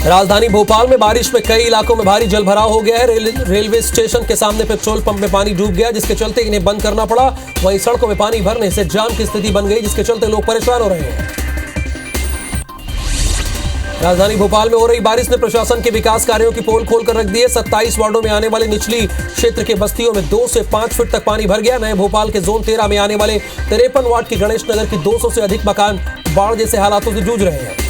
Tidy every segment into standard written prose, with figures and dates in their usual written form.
राजधानी भोपाल में बारिश में कई इलाकों में भारी जलभराव हो गया है। रेलवे स्टेशन के सामने पेट्रोल पंप में पानी डूब गया, जिसके चलते इन्हें बंद करना पड़ा। वहीं सड़कों में पानी भरने से जाम की स्थिति बन गई, जिसके चलते लोग परेशान हो रहे हैं। राजधानी भोपाल में हो रही बारिश ने प्रशासन के विकास कार्यों की पोल खोल कर रख दी है। 27 वार्डों में आने वाले निचली क्षेत्र के बस्तियों में 2 से 5 फीट तक पानी भर गया। नए भोपाल के जोन 13 में आने वाले 53 वार्ड की गणेश नगर की 200 से अधिक मकान बाढ़ जैसे हालातों से जूझ रहे हैं।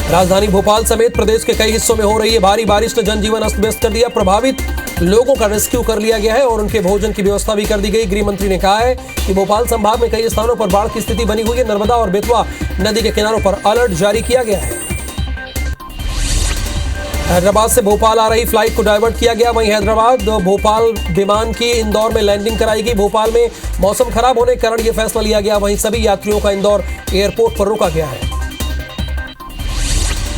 राजधानी भोपाल समेत प्रदेश के कई हिस्सों में हो रही है भारी बारिश ने जनजीवन अस्त व्यस्त कर दिया। प्रभावित लोगों का रेस्क्यू कर लिया गया है और उनके भोजन की व्यवस्था भी कर दी गई। गृह मंत्री ने कहा है कि भोपाल संभाग में कई स्थानों पर बाढ़ की स्थिति बनी हुई है। नर्मदा और बेतवा नदी के किनारों पर अलर्ट जारी किया गया है। हैदराबाद से भोपाल आ रही फ्लाइट को डाइवर्ट किया गया। वहीं हैदराबाद भोपाल विमान की इंदौर में लैंडिंग कराई गई। भोपाल में मौसम खराब होने के कारण यह फैसला लिया गया। वहीं सभी यात्रियों का इंदौर एयरपोर्ट पर रोका गया है।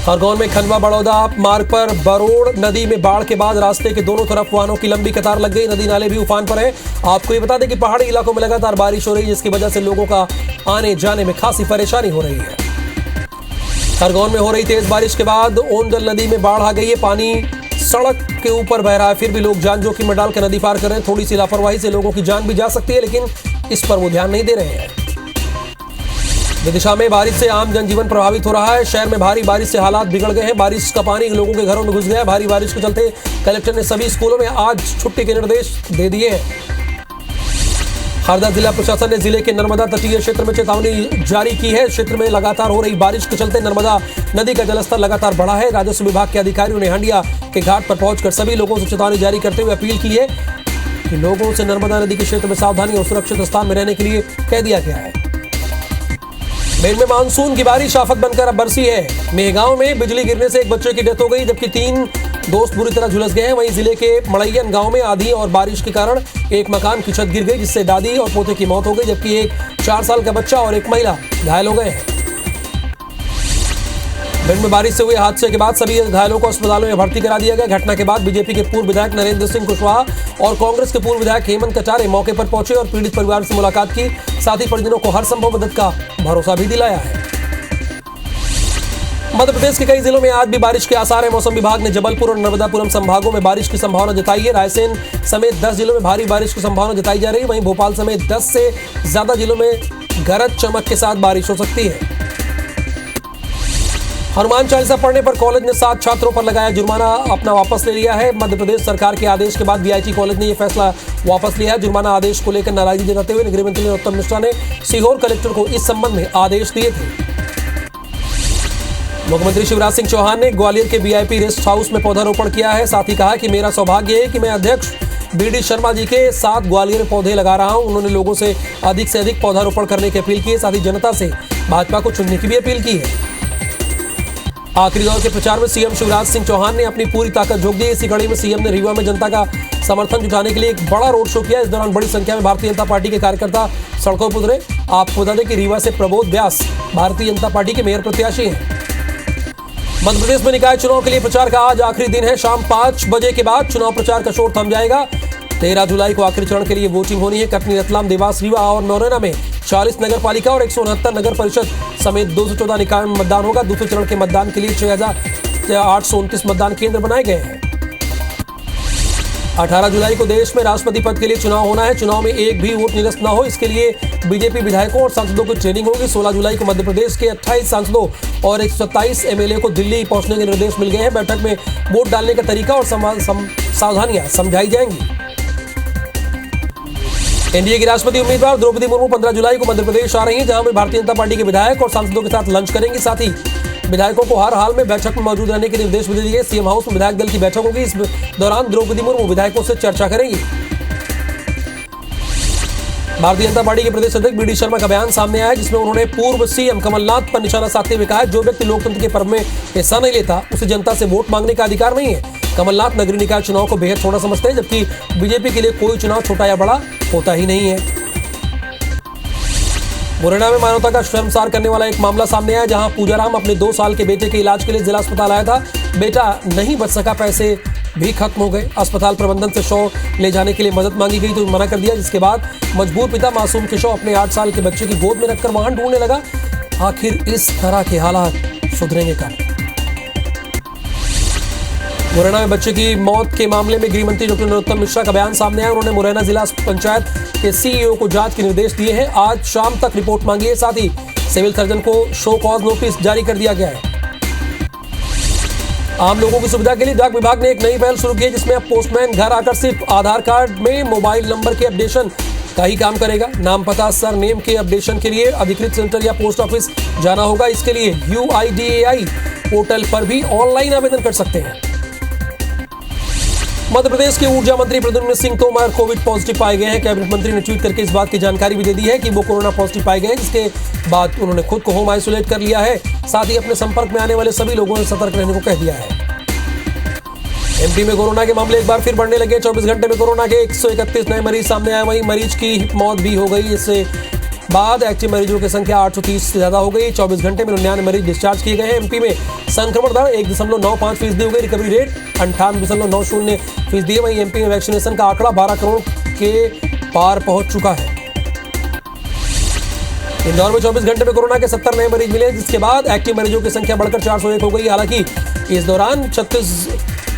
खरगोन में खंडवा बड़ौदा मार्ग पर बरोड़ नदी में बाढ़ के बाद रास्ते के दोनों तरफ वाहनों की लंबी कतार लग गई। नदी नाले भी उफान पर है। आपको ये बता दें कि पहाड़ी इलाकों में लगातार बारिश हो रही है, जिसकी वजह से लोगों का आने जाने में खासी परेशानी हो रही है। खरगोन में हो रही तेज बारिश के बाद ओंदल नदी में बाढ़ आ गई है। पानी सड़क के ऊपर बह रहा है, फिर भी लोग जान जोखिम में डालकर नदी पार कर रहे हैं। थोड़ी सी लापरवाही से लोगों की जान भी जा सकती है, लेकिन इस पर वो ध्यान नहीं दे रहे हैं। विदिशा में बारिश से आम जनजीवन प्रभावित हो रहा है। शहर में भारी बारिश से हालात बिगड़ गए हैं। बारिश का पानी लोगों के घरों में घुस गया है। भारी बारिश के चलते कलेक्टर ने सभी स्कूलों में आज छुट्टी के निर्देश दे दिए हैं। हरदा जिला प्रशासन ने जिले के नर्मदा तटीय क्षेत्र में चेतावनी जारी की है। क्षेत्र में लगातार हो रही बारिश के चलते नर्मदा नदी का जलस्तर लगातार बढ़ा है। राजस्व विभाग के अधिकारियों ने हंडिया के घाट पर पहुंचकर सभी लोगों से चेतावनी जारी करते हुए अपील की है कि लोगों से नर्मदा नदी के क्षेत्र में सावधानी और सुरक्षित स्थान में रहने के लिए कह दिया गया है। मेन में मानसून की बारिश आफत बनकर अब बरसी है। मेहगांव में बिजली गिरने से एक बच्चे की डेथ हो गई, जबकि 3 दोस्त बुरी तरह झुलस गए हैं। वहीं जिले के मड़ैयन गांव में आंधी और बारिश के कारण एक मकान की छत गिर गई, जिससे दादी और पोते की मौत हो गई, जबकि एक 4 साल का बच्चा और एक महिला घायल हो गए हैं। भिंड में बारिश से हुए हादसे के बाद सभी घायलों को अस्पतालों में भर्ती करा दिया गया। घटना के बाद बीजेपी के पूर्व विधायक नरेंद्र सिंह कुशवाहा और कांग्रेस के पूर्व विधायक हेमंत कटारे मौके पर पहुंचे और पीड़ित परिवार से मुलाकात की। साथ ही परिजनों को हर संभव मदद का भरोसा भी दिलाया है। मध्य प्रदेश के कई जिलों में आज भी बारिश के आसार है। मौसम विभाग ने जबलपुर और नर्मदापुरम संभागों में बारिश की संभावना जताई है। रायसेन समेत 10 जिलों में भारी बारिश की संभावना जताई जा रही है। वहीं भोपाल समेत 10 से ज्यादा जिलों में गरज चमक के साथ बारिश हो सकती है। हनुमान चालीसा पढ़ने पर कॉलेज ने 7 छात्रों पर लगाया जुर्माना अपना वापस ले लिया है। मध्य प्रदेश सरकार के आदेश के बाद बीआईटी कॉलेज ने यह फैसला वापस लिया है। जुर्माना आदेश को लेकर नाराजगी जताते हुए गृह मंत्री नरोत्तम मिश्रा ने सीहोर कलेक्टर को इस संबंध में आदेश दिए थे। मुख्यमंत्री शिवराज सिंह चौहान ने ग्वालियर के वीआईपी रेस्ट हाउस में पौधारोपण किया है। साथ ही कहा कि मेरा सौभाग्य है कि मैं अध्यक्ष बीडी शर्मा जी के साथ ग्वालियर में पौधे लगा रहा हूं। उन्होंने लोगों से अधिक पौधारोपण करने की अपील की है। साथ ही जनता से भाजपा को चुनने की भी अपील की है। आखिरी दौर के प्रचार में सीएम शिवराज सिंह चौहान ने अपनी पूरी ताकत झोंक दी। इसी कड़ी में सीएम ने रीवा में जनता का समर्थन जुटाने के लिए एक बड़ा रोड शो किया। इस दौरान बड़ी संख्या में भारतीय जनता पार्टी के कार्यकर्ता सड़कों पर उतरे। आपको बता दें कि रीवा से प्रबोध व्यास भारतीय जनता पार्टी के मेयर प्रत्याशी हैं। मध्य प्रदेश में निकाय चुनाव के लिए प्रचार का आज आखिरी दिन है। शाम 5 बजे के बाद चुनाव प्रचार का शोर थम जाएगा। 13 जुलाई को आखिरी चरण के लिए वोटिंग होनी है। कटनी, रतलाम, देवास, रीवा और नौरेना में 40 नगर पालिका और 169 नगर परिषद समेत 214 निकाय में मतदान होगा। दूसरे चरण के मतदान के लिए 6829 मतदान केंद्र बनाए गए हैं। 18 जुलाई को देश में राष्ट्रपति पद के लिए चुनाव होना है। चुनाव में एक भी वोट निरस्त न हो, इसके लिए बीजेपी विधायकों और सांसदों की ट्रेनिंग होगी। 16 जुलाई को मध्य प्रदेश के 28 सांसदों और 127 एमएलए को दिल्ली पहुंचने के निर्देश मिल गए हैं। बैठक में वोट डालने का तरीका और सावधानियां समझाई जाएंगी। एनडीए की राष्ट्रपति उम्मीदवार द्रौपदी मुर्मू 15 जुलाई को मध्य प्रदेश आ रही हैं, जहां वे भारतीय जनता पार्टी के विधायक और सांसदों के साथ लंच करेंगी। साथ ही विधायकों को हर हाल में बैठक में मौजूद रहने के निर्देश भी दिए गए। सीएम हाउस में विधायक दल की बैठक होगी। इस दौरान द्रौपदी मुर्मू विधायकों से चर्चा करेंगी। भारतीय जनता पार्टी के प्रदेश अध्यक्ष बीडी शर्मा का बयान सामने आया है, जिसमें उन्होंने पूर्व सीएम कमलनाथ पर निशाना साधते हुए कहा, जो व्यक्ति लोकतंत्र के पर्व में हिस्सा नहीं लेता उसे जनता से वोट मांगने का अधिकार नहीं है। कमलनाथ नगरीय निकाय चुनाव को बेहद छोटा समझते हैं, जबकि बीजेपी के लिए कोई चुनाव छोटा या बड़ा होता ही नहीं है। मुरैना में मानवता का शर्मसार करने वाला एक मामला सामने आया, जहां पूजाराम अपने 2 साल के बेटे के इलाज के लिए जिला अस्पताल आया था। बेटा नहीं बच सका, पैसे भी खत्म हो गए। अस्पताल प्रबंधन से शव ले जाने के लिए मदद मांगी गई तो मना कर दिया, जिसके बाद मजबूर पिता मासूम के शव अपने 8 साल के बच्चे की गोद में रखकर वाहन ढूंढने लगा। आखिर इस तरह के हालात सुधरेंगे कब? मुरैना में बच्चे की मौत के मामले में गृह मंत्री डॉक्टर नरोत्तम मिश्रा का बयान सामने आया। उन्होंने मुरैना जिला पंचायत के सीईओ को जांच के निर्देश दिए हैं। आज शाम तक रिपोर्ट मांगी है। साथ ही सिविल सर्जन को शो कॉज नोटिस जारी कर दिया गया है। आम लोगों की सुविधा के लिए डाक विभाग ने एक नई पहल शुरू की है, जिसमें अब पोस्टमैन घर आकर सिर्फ आधार कार्ड में मोबाइल नंबर के अपडेशन का ही काम करेगा। नाम पता सरनेम के अपडेशन के लिए अधिकृत सेंटर या पोस्ट ऑफिस जाना होगा। इसके लिए UIDAI पोर्टल पर भी ऑनलाइन आवेदन कर सकते हैं। मध्य प्रदेश के ऊर्जा मंत्री प्रद्युम्न सिंह तोमर कोविड पॉजिटिव पाए गए हैं। कैबिनेट मंत्री ने ट्वीट करके इस बात की जानकारी भी दे दी है कि वो कोरोना पॉजिटिव पाए गए हैं, जिसके बाद उन्होंने खुद को होम आइसोलेट कर लिया है। साथ ही अपने संपर्क में आने वाले सभी लोगों से सतर्क रहने को कह दिया है। एमपी में कोरोना के मामले एक बार फिर बढ़ने लगे। 24 घंटे में कोरोना के 131 नए मरीज सामने आए। वहीं मरीज की मौत भी हो गई। इससे बाद एक्टिव मरीजों की संख्या 830 से ज्यादा हो गई। 24 घंटे में 99 मरीज डिस्चार्ज किए गए हैं। एमपी में संक्रमण दर 1.95% हो गई। रिकवरी रेट 98.90% है। वहीं एमपी में वैक्सीनेशन का आंकड़ा 12 करोड़ के पार पहुंच चुका है। इंदौर में 24 घंटे में कोरोना के 70 नए मरीज मिले, जिसके बाद एक्टिव मरीजों की संख्या बढ़कर 401 हो गई। हालांकि इस दौरान 36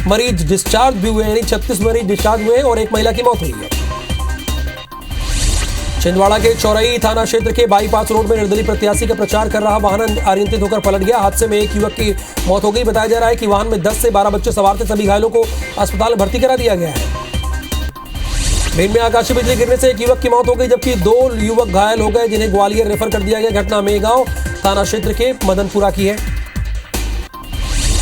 मरीज डिस्चार्ज भी हुए, यानी 36 मरीज डिस्चार्ज हुए और एक महिला की मौत हुई है। छिंदवाड़ा के चौरई थाना क्षेत्र के बाईपास रोड में निर्दलीय प्रत्याशी का प्रचार कर रहा वाहन अनियंत्रित होकर पलट गया। हादसे में एक युवक की मौत हो गई। बताया जा रहा है कि वाहन में 10 से 12 बच्चे सवार थे। सभी घायलों को अस्पताल में भर्ती करा दिया गया है। भिंड में आकाशीय बिजली गिरने से एक युवक की मौत हो गई, जबकि 2 युवक घायल हो गए, जिन्हें ग्वालियर रेफर कर दिया गया। घटना मेगांव थाना क्षेत्र के मदनपुरा की है।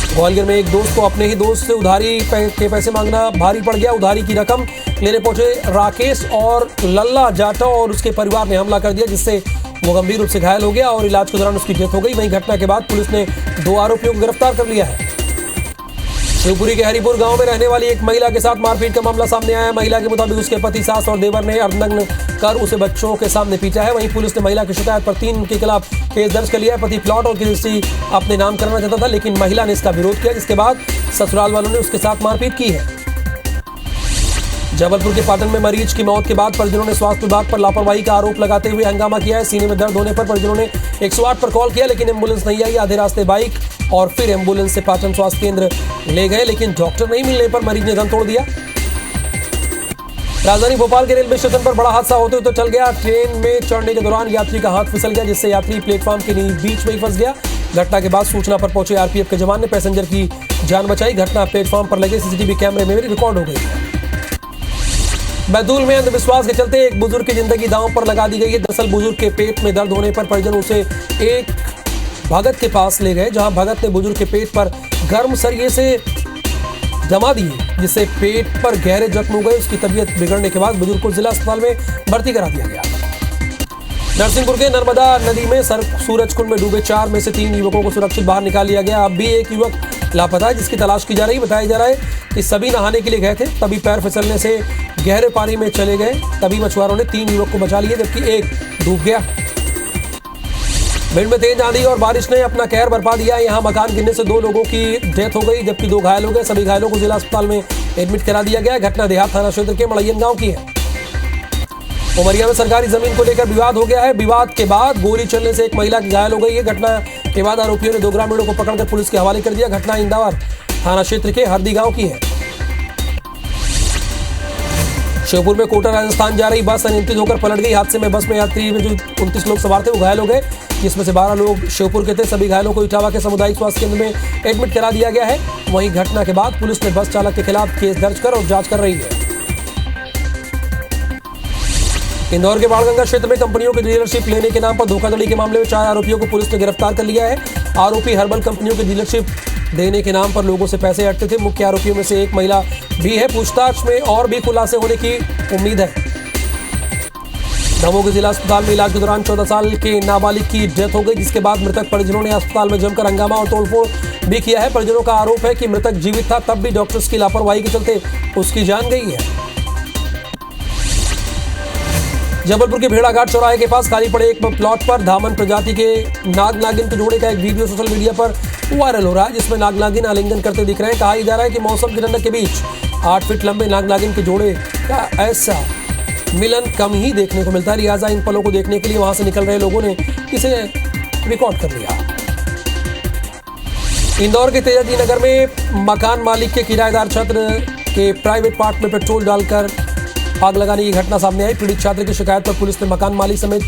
ग्वालियर में एक दोस्त को अपने ही दोस्त से उधारी के पैसे मांगना भारी पड़ गया। उधारी की रकम लेने पहुंचे राकेश और लल्ला जाटव और उसके परिवार ने हमला कर दिया, जिससे वो गंभीर रूप से घायल हो गया और इलाज के दौरान उसकी डेथ हो गई। वहीं घटना के बाद पुलिस ने 2 आरोपियों को गिरफ्तार कर लिया है। शिवपुरी के हरिपुर गांव में रहने वाली एक महिला के साथ मारपीट का मामला सामने आया है। महिला के मुताबिक उसके पति, सास और देवर ने अर्धनग्न कर उसे बच्चों के सामने पीटा है। वहीं पुलिस ने महिला की शिकायत पर 3 के खिलाफ केस दर्ज कर लिया है। पति प्लॉट और रजिस्ट्री अपने नाम करना चाहता था, लेकिन महिला ने इसका विरोध किया, जिसके बाद ससुराल वालों ने उसके साथ मारपीट की है। जबलपुर के पाटन में मरीज की मौत के बाद परिजनों ने स्वास्थ्य विभाग पर लापरवाही का आरोप लगाते हुए हंगामा किया है। सीने में दर्द होने पर परिजनों ने 108 पर कॉल किया, लेकिन एम्बुलेंस नहीं आई। आधे रास्ते बाइक और फिर एम्बुलेंस से पाटन स्वास्थ्य केंद्र ले गए, लेकिन डॉक्टर नहीं मिलने पर मरीज ने दम तोड़ दिया। राजधानी भोपाल के रेलवे स्टेशन पर बड़ा हादसा होते हुए चल गया। ट्रेन में चढ़ने के दौरान यात्री का हाथ फिसल गया, जिससे यात्री प्लेटफॉर्म के बीच में ही फंस गया। घटना के बाद सूचना पर पहुंचे आरपीएफ के जवान ने पैसेंजर की जान बचाई। घटना प्लेटफॉर्म पर लगे सीसीटीवी कैमरे में भी रिकॉर्ड हो गई है। बैतूल में अंधविश्वास के चलते एक बुजुर्ग की जिंदगी दांव पर लगा दी गई है। दरअसल बुजुर्ग के पेट में दर्द होने पर परिजन उसे एक भगत के पास ले गए, जहां भगत ने बुजुर्ग के पेट पर गर्म सरिये से जमा दिए, जिससे पेट पर गहरे जख्म हो गए। उसकी तबीयत बिगड़ने के बाद बुजुर्ग को जिला अस्पताल में भर्ती करा दिया गया। नरसिंहपुर के नर्मदा नदी में सूरजकुंड में डूबे 4 में से 3 युवकों को सुरक्षित बाहर निकाल लिया गया। अब भी एक युवक लापता है, जिसकी तलाश की जा रही। बताया जा रहा है कि सभी नहाने के लिए गए थे, तभी पैर फिसलने से गहरे पानी में चले गए। तभी मछुआरों ने 3 युवक को बचा लिया, जबकि एक डूब गया। भिंड में तेज आंधी और बारिश ने अपना कहर बरपा दिया। यहां मकान गिरने से 2 लोगों की डेथ हो गई, जबकि 2 घायल हो गए। सभी घायलों को जिला अस्पताल में एडमिट करा दिया गया। घटना देहात थाना क्षेत्र के मड़ैयन गांव की है। उमरिया में सरकारी जमीन को लेकर विवाद हो गया है। विवाद के बाद गोली चलने से एक महिला की घायल हो गई है। घटना के बाद आरोपियों ने 2 ग्रामीणों को पकड़कर पुलिस के हवाले कर दिया। घटना इंदौर थाना क्षेत्र के हरदी गांव की है। श्योपुर में कोटा राजस्थान जा रही बस अनियंत्रित होकर पलट गई। हादसे में बस में यात्री में जो 29 लोग सवार थे वो घायल हो गए, जिसमें से 12 लोग श्योपुर के थे। सभी घायलों को इटावा के सामुदायिक स्वास्थ्य केंद्र में एडमिट करा दिया गया है। वहीं घटना के बाद पुलिस ने बस चालक के खिलाफ केस दर्ज कर और जांच कर रही है। इंदौर के बाणगंगा क्षेत्र में कंपनियों की डीलरशिप लेने के नाम पर धोखाधड़ी के मामले में 4 आरोपियों को पुलिस ने गिरफ्तार कर लिया है। आरोपी हर्बल कंपनियों की डीलरशिप देने के नाम पर लोगों से पैसे हटते थे। मुख्य आरोपियों में से एक महिला भी है। पूछताछ में और भी खुलासे होने की उम्मीद है। दमोह के जिला अस्पताल में इलाज के दौरान 14 साल के नाबालिग की डेथ हो गई, जिसके बाद मृतक परिजनों ने अस्पताल में जमकर हंगामा और तोड़फोड़ भी किया है। परिजनों का आरोप है कि मृतक जीवित था, तब भी डॉक्टर्स की लापरवाही के चलते उसकी जान गई है। जबलपुर के भेड़ाघाट चौराहे के पास खाली पड़े एक प्लॉट पर धामन प्रजाति के नाग नागिन के जोड़े का एक वीडियो सोशल मीडिया पर वायरल हो रहा है, जिसमें नाग नागिन आलिंगन करते दिख रहे हैं। कहा जा रहा है कि मौसम की ठंडक के बीच 8 फीट लंबे नाग नागिन के जोड़े का ऐसा मिलन कम ही देखने को मिलता है। लिहाजा इन पलों को देखने के लिए वहां से निकल रहे लोगों ने इसे रिकॉर्ड कर लिया। इंदौर के तेजाजी नगर में मकान मालिक के किराएदार छात्र के प्राइवेट पार्ट में पेट्रोल डालकर आग लगाने की घटना सामने आई। पीड़ित छात्र की शिकायत पर पुलिस ने मकान मालिक समेत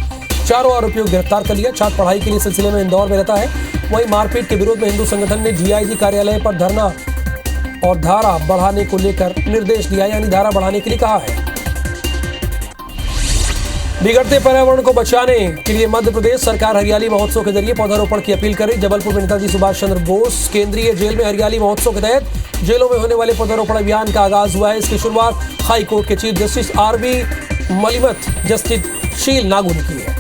4 आरोपियों को गिरफ्तार कर लिया। छात्र पढ़ाई के लिए सिलसिले में इंदौर में रहता है। वहीं मारपीट के विरोध में हिंदू संगठन ने डीआईजी कार्यालय पर धरना और धारा बढ़ाने को लेकर निर्देश दिया, यानी धारा बढ़ाने के लिए कहा है। बिगड़ते पर्यावरण को बचाने के लिए मध्य प्रदेश सरकार हरियाली महोत्सव के जरिए पौधारोपण की अपील कर रही। जबलपुर में नेताजी सुभाष चंद्र बोस केंद्रीय जेल में हरियाली महोत्सव के तहत जेलों में होने वाले पौधारोपण अभियान का आगाज हुआ है। इसकी शुरुआत हाई कोर्ट के chief justice R V Malimath justice Sheel Nagu ने की है।